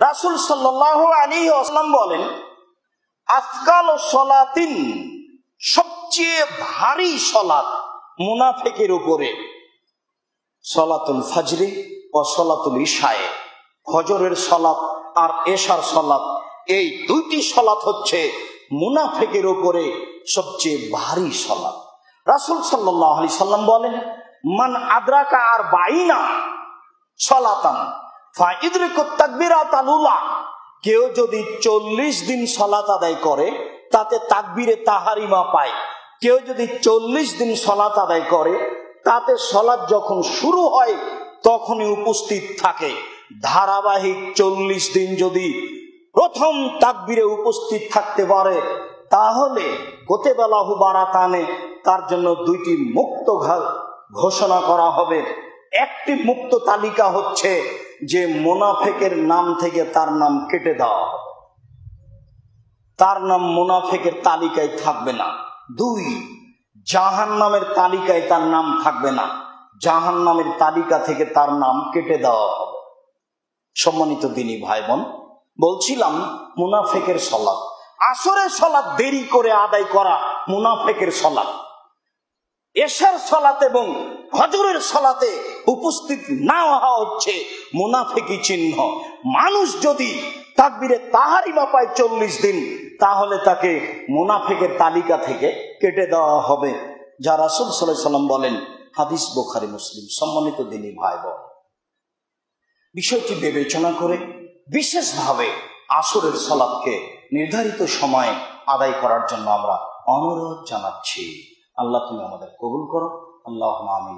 রাসূল সাল্লাল্লাহু আলাইহি ওয়াসাল্লাম বলেন, আজকালু সলাতিন, সবচেয়ে ভারী সলাত মুনাফিকের উপরে সলাতুল ফজরে ও সলাতুল ইশায়ে। ফজরের সলাত আর এশার সলাত, এই দুইটি সলাত হচ্ছে মুনাফিকের উপরে সবচেয়ে ভারী সলাত। রাসূল সাল্লাল্লাহু আলাইহি সাল্লাম বলেন, মান আদরাকা আর বাইনা সলাতান ফাইদরিকুত তাকবীরাতাল উলা, কেউ যদি 40 দিন সলাত আদায় করে তাতে তাকবীরে তাহারিমা পায়। কেউ যদি 40 দিন সলাত আদায় করে তাতে সলাত যখন শুরু হয় তখনই উপস্থিত থাকে। ধারাবাহিক 40 দিন যদি প্রথম তাকবীরে উপস্থিত থাকতে পারে তাহলে কুতিবালাহু বারাতানে, তার জন্য 2টি মুক্ত ঘোষণা করা হবে। একটি মুক্ত তালিকা হচ্ছে যে মুনাফিকের নাম থেকে তার নাম কেটে দেওয়া হবে, তার নাম মুনাফিকের তালিকায় থাকবে না। 2, জাহান্নামের তালিকায় তার নাম থাকবে না, জাহান্নামের তালিকা থেকে তার নাম কেটে দেওয়া হবে। সম্মানিত দিনী ভাই বোন, বলছিলাম মুনাফিকের সালাত, আসরের সালাত দেরি করে আদায় করা মুনাফিকের সালাত। এশার সালাত এবং ফজরের সালাতে উপস্থিত না হওয়া হচ্ছে মুনাফিকি চিহ্ন। মানুষ যদি তাকবীরে তাহারিমা পায় 40 দিন তাহলে তাকে মুনাফিকের তালিকা থেকে কেটে দেওয়া হবে, যা রাসূল সাল্লাল্লাহু আলাইহি ওয়াসাল্লাম বলেন। হাদিস বুখারী মুসলিম। সম্মানিত দিনী ভাই বোন, বিষয়টি বিবেচনা করে বিশেষভাবে আসরের সালাতকে নির্ধারিত সময়ে আদায় করার জন্য আমরা অনুরোধ জানাচ্ছি। আল্লাহ তুমি আমাদের কবুল করো। আল্লাহুম্মা আমিন।